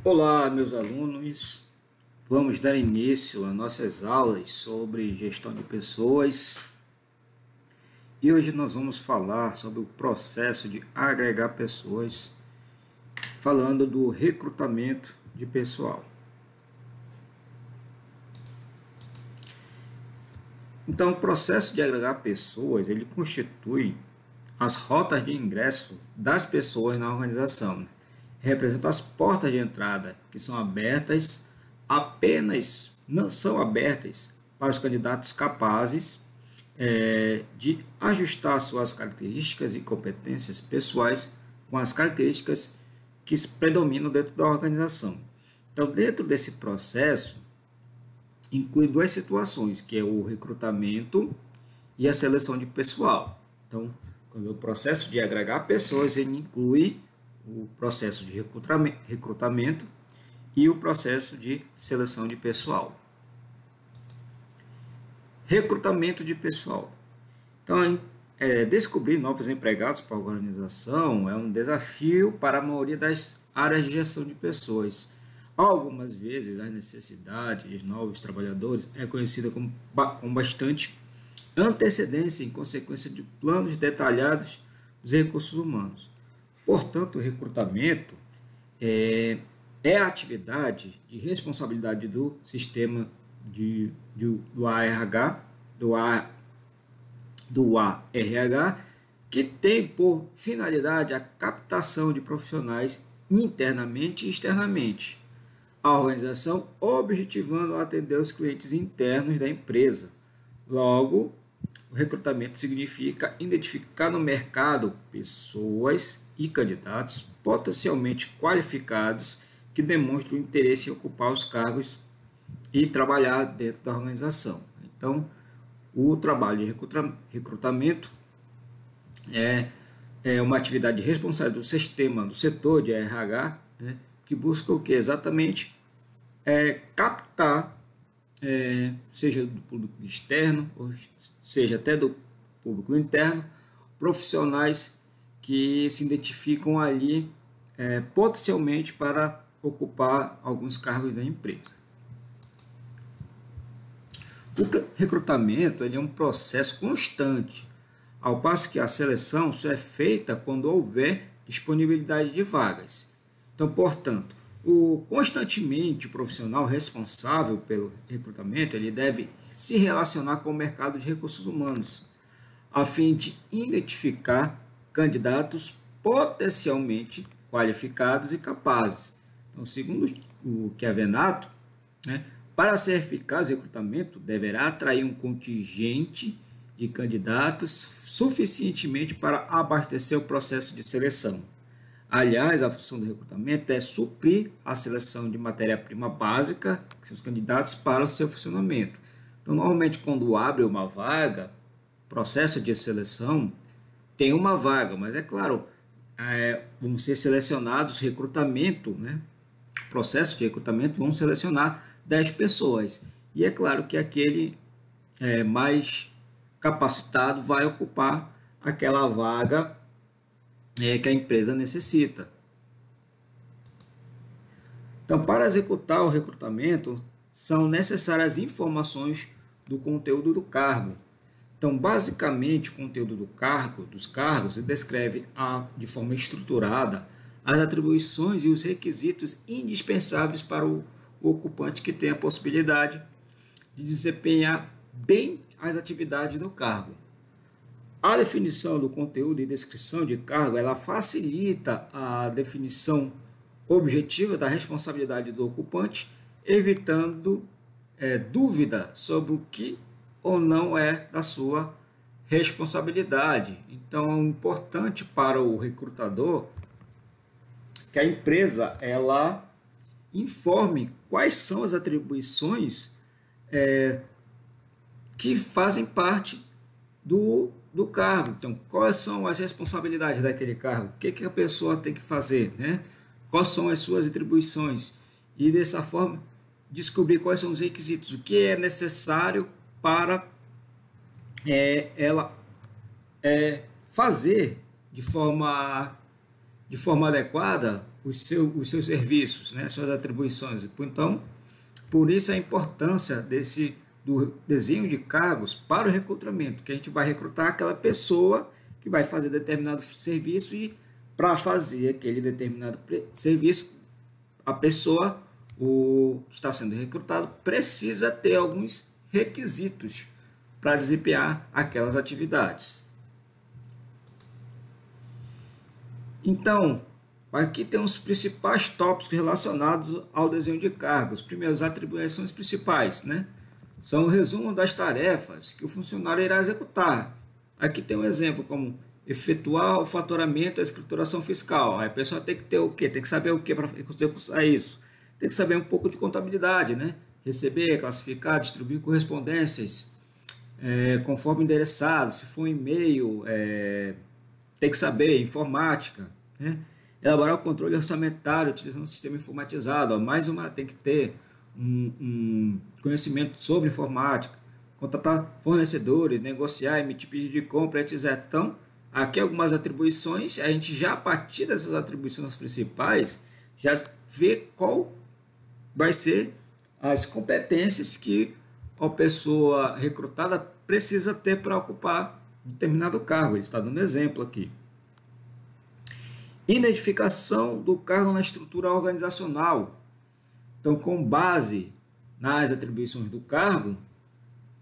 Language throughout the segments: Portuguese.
Olá, meus alunos. Vamos dar início às nossas aulas sobre gestão de pessoas. E hoje nós vamos falar sobre o processo de agregar pessoas, falando do recrutamento de pessoal. Então, o processo de agregar pessoas, ele constitui as rotas de ingresso das pessoas na organização. Representa as portas de entrada, que são abertas não são abertas para os candidatos capazes de ajustar suas características e competências pessoais com as características que predominam dentro da organização. Então, dentro desse processo, inclui duas situações, que é o recrutamento e a seleção de pessoal. Então, quando o processo de agregar pessoas, ele inclui o processo de recrutamento e o processo de seleção de pessoal. Recrutamento de pessoal. Então, descobrir novos empregados para a organização é um desafio para a maioria das áreas de gestão de pessoas. Algumas vezes, a necessidade de novos trabalhadores é conhecida com bastante antecedência em consequência de planos detalhados dos recursos humanos. Portanto, o recrutamento é a atividade de responsabilidade do sistema do ARH, que tem por finalidade a captação de profissionais internamente e externamente. A organização objetivando atender os clientes internos da empresa. Logo, o recrutamento significa identificar no mercado pessoas e candidatos potencialmente qualificados que demonstram interesse em ocupar os cargos e trabalhar dentro da organização. Então, o trabalho de recrutamento é uma atividade responsável do setor de RH, né, que busca o que exatamente? Captar, seja do público externo, ou seja até do público interno, profissionais que se identificam ali potencialmente para ocupar alguns cargos da empresa. O recrutamento é um processo constante, ao passo que a seleção só é feita quando houver disponibilidade de vagas. Então, portanto, constantemente o profissional responsável pelo recrutamento ele deve se relacionar com o mercado de recursos humanos, a fim de identificar candidatos potencialmente qualificados e capazes. Então, segundo o Chiavenato, para ser eficaz o recrutamento, deverá atrair um contingente de candidatos suficientemente para abastecer o processo de seleção. Aliás, a função do recrutamento é suprir a seleção de matéria-prima básica, que são os candidatos, para o seu funcionamento. Então, normalmente, quando abre uma vaga, processo de seleção, tem uma vaga, mas é claro, vão ser selecionados processo de recrutamento, vão selecionar 10 pessoas. E é claro que aquele mais capacitado vai ocupar aquela vaga que a empresa necessita. Então, para executar o recrutamento, são necessárias informações do conteúdo do cargo. Então, basicamente, o conteúdo dos cargos, descreve de forma estruturada as atribuições e os requisitos indispensáveis para o ocupante que tem a possibilidade de desempenhar bem as atividades do cargo. A definição do conteúdo e descrição de cargo, ela facilita a definição objetiva da responsabilidade do ocupante, evitando dúvida sobre o que ou não é da sua responsabilidade. Então, é importante para o recrutador que a empresa ela informe quais são as atribuições que fazem parte do cargo. Então, quais são as responsabilidades daquele cargo? O que a pessoa tem que fazer, né? Quais são as suas atribuições? E, dessa forma, descobrir quais são os requisitos, o que é necessário para ela fazer de forma adequada os seus serviços, né, suas atribuições. Então, por isso a importância do desenho de cargos para o recrutamento, que a gente vai recrutar aquela pessoa que vai fazer determinado serviço e para fazer aquele determinado serviço, a pessoa, o que está sendo recrutado, precisa ter alguns requisitos para desempenhar aquelas atividades. Então, aqui tem os principais tópicos relacionados ao desenho de cargos. Primeiro, as atribuições principais, né? São o resumo das tarefas que o funcionário irá executar. Aqui tem um exemplo como efetuar o faturamento e a escrituração fiscal. Aí a pessoa tem que ter o quê? Tem que saber o quê para executar isso? Tem que saber um pouco de contabilidade, né? Receber, classificar, distribuir correspondências conforme endereçado. Se for um e-mail, tem que saber informática, né? Elaborar o controle orçamentário utilizando um sistema informatizado. Mais uma, tem que ter um conhecimento sobre informática, contratar fornecedores, negociar, emitir pedido de compra, etc. Então, aqui algumas atribuições, a gente já a partir dessas atribuições principais, já vê qual vai ser as competências que a pessoa recrutada precisa ter para ocupar determinado cargo. Ele está dando exemplo aqui. Identificação do cargo na estrutura organizacional. Então, com base nas atribuições do cargo,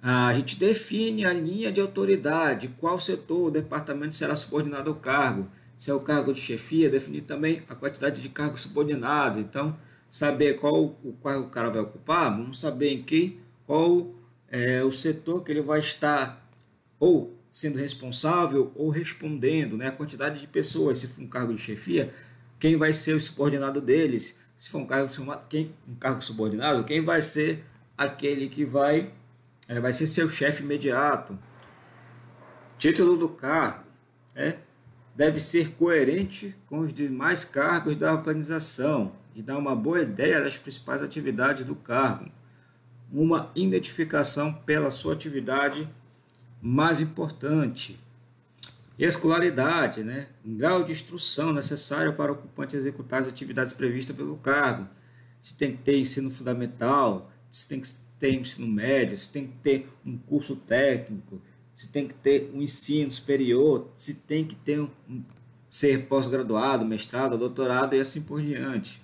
a gente define a linha de autoridade, qual setor ou departamento será subordinado ao cargo. Se é o cargo de chefia, definir também a quantidade de cargos subordinados. Então, saber qual o cargo o cara vai ocupar, vamos saber qual é o setor que ele vai estar ou sendo responsável ou respondendo, né? A quantidade de pessoas, se for um cargo de chefia, quem vai ser o subordinado deles, se for um cargo subordinado, quem vai ser aquele que vai ser seu chefe imediato. Título do cargo deve ser coerente com os demais cargos da organização e dar uma boa ideia das principais atividades do cargo. Uma identificação pela sua atividade mais importante. Escolaridade, né? Um grau de instrução necessário para o ocupante executar as atividades previstas pelo cargo. Se tem que ter ensino fundamental, se tem que ter ensino médio, se tem que ter um curso técnico, se tem que ter um ensino superior, se tem que ter ser pós-graduado, mestrado, doutorado e assim por diante.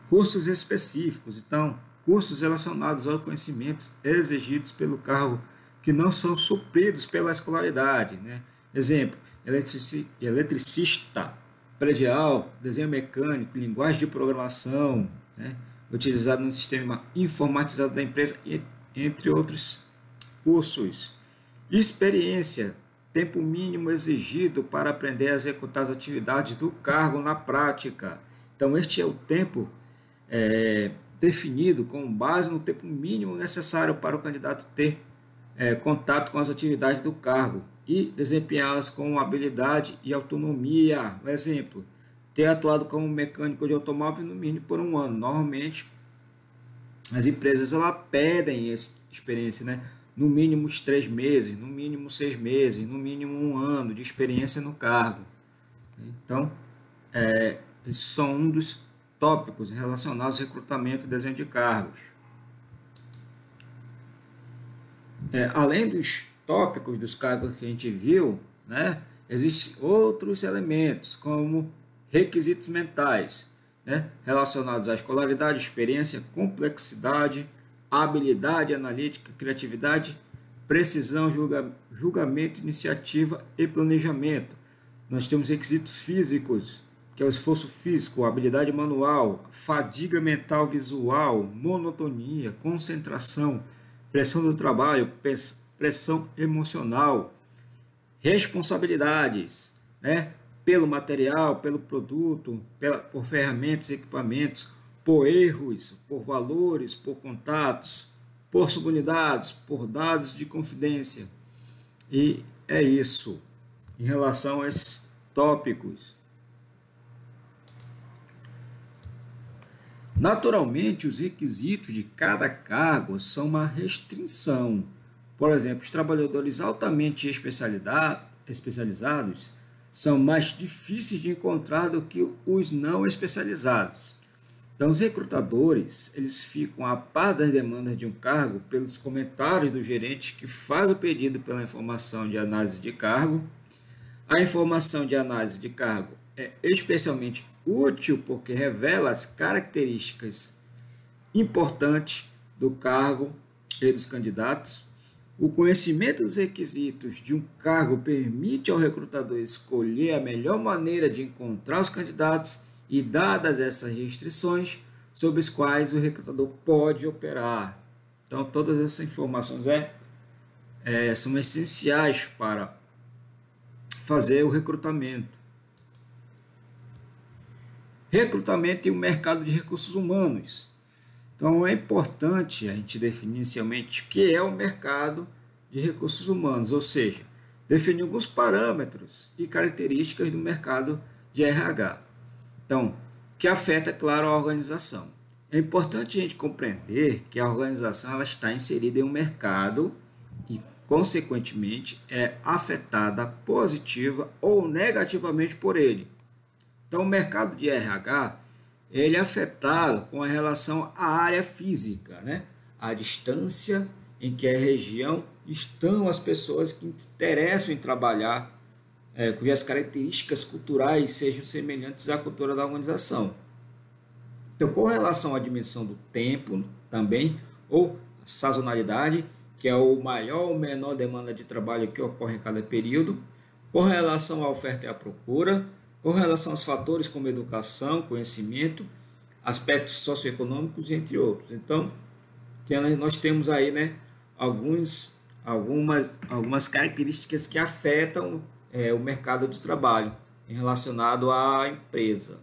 Cursos específicos. Então, cursos relacionados aos conhecimentos exigidos pelo cargo que não são supridos pela escolaridade, né? Exemplo, eletricista, predial, desenho mecânico, linguagem de programação, né? Utilizado no sistema informatizado da empresa, entre outros cursos. Experiência, tempo mínimo exigido para aprender a executar as atividades do cargo na prática. Então, este é o tempo definido com base no tempo mínimo necessário para o candidato ter contato com as atividades do cargo e desempenhá-las com habilidade e autonomia. Um exemplo, ter atuado como mecânico de automóvel no mínimo por um ano. Normalmente, as empresas pedem essa experiência, né? No mínimo 3 meses, no mínimo 6 meses, no mínimo 1 ano de experiência no cargo. Então, esses são um dos tópicos relacionados ao recrutamento e desenho de cargos. Além dos tópicos dos cargos que a gente viu, né, existem outros elementos, como requisitos mentais, né, relacionados à escolaridade, experiência, complexidade, habilidade analítica, criatividade, precisão, julgamento, iniciativa e planejamento. Nós temos requisitos físicos, que é o esforço físico, habilidade manual, fadiga mental visual, monotonia, concentração, pressão do trabalho, pressão emocional, responsabilidades, né? Pelo material, pelo produto, por ferramentas e equipamentos, por erros, por valores, por contatos, por subunidades, por dados de confidência. E é isso em relação a esses tópicos. Naturalmente, os requisitos de cada cargo são uma restrição. Por exemplo, os trabalhadores altamente especializados são mais difíceis de encontrar do que os não especializados. Então, os recrutadores, eles ficam a par das demandas de um cargo pelos comentários do gerente que faz o pedido pela informação de análise de cargo. A informação de análise de cargo é especialmente útil porque revela as características importantes do cargo e dos candidatos. O conhecimento dos requisitos de um cargo permite ao recrutador escolher a melhor maneira de encontrar os candidatos e, dadas essas restrições, sobre as quais o recrutador pode operar. Então, todas essas informações são essenciais para fazer o recrutamento. Recrutamento e o mercado de recursos humanos. Então, é importante a gente definir inicialmente o que é o mercado de recursos humanos, ou seja, definir alguns parâmetros e características do mercado de RH. Então, que afeta, claro, a organização. É importante a gente compreender que a organização ela está inserida em um mercado e, consequentemente, é afetada positiva ou negativamente por ele. Então, o mercado de RH ele é afetado com a relação à área física, né? A distância em que a região estão as pessoas que interessam em trabalhar, cujas características culturais sejam semelhantes à cultura da organização. Então, com relação à dimensão do tempo também, ou sazonalidade, que é o maior ou menor demanda de trabalho que ocorre em cada período, com relação à oferta e à procura, com relação aos fatores como educação, conhecimento, aspectos socioeconômicos, entre outros. Então, nós temos aí, né, algumas características que afetam o mercado de trabalho relacionado à empresa.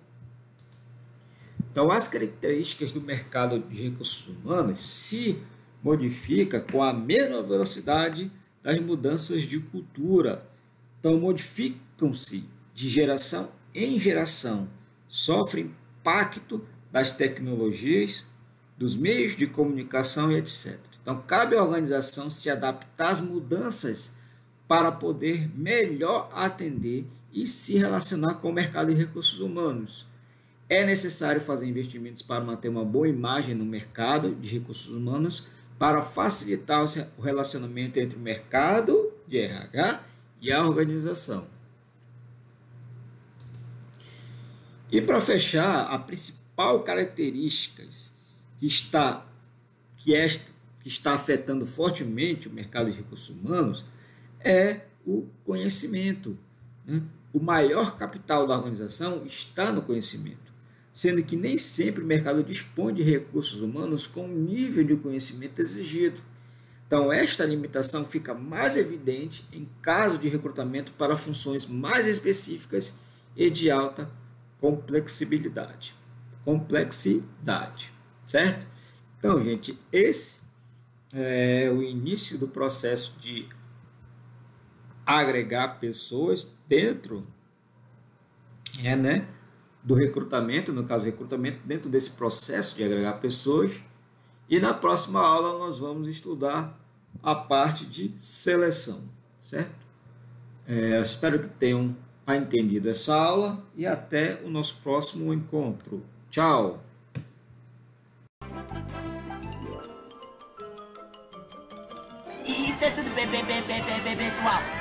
Então, as características do mercado de recursos humanos se modificam com a mesma velocidade das mudanças de cultura. Então, modificam-se de geração em geração, sofrem impacto das tecnologias, dos meios de comunicação e etc. Então, cabe à organização se adaptar às mudanças para poder melhor atender e se relacionar com o mercado de recursos humanos. É necessário fazer investimentos para manter uma boa imagem no mercado de recursos humanos para facilitar o relacionamento entre o mercado de RH e a organização. E para fechar, a principal característica que está afetando fortemente o mercado de recursos humanos é o conhecimento, né? O maior capital da organização está no conhecimento, sendo que nem sempre o mercado dispõe de recursos humanos com o nível de conhecimento exigido. Então, esta limitação fica mais evidente em caso de recrutamento para funções mais específicas e de alta complexidade, certo? Então, gente, esse é o início do processo de agregar pessoas dentro do recrutamento, no caso, recrutamento dentro desse processo de agregar pessoas. E na próxima aula nós vamos estudar a parte de seleção, certo? Eu espero que tenham entendido essa aula e até o nosso próximo encontro. Tchau! Isso é tudo, pessoal.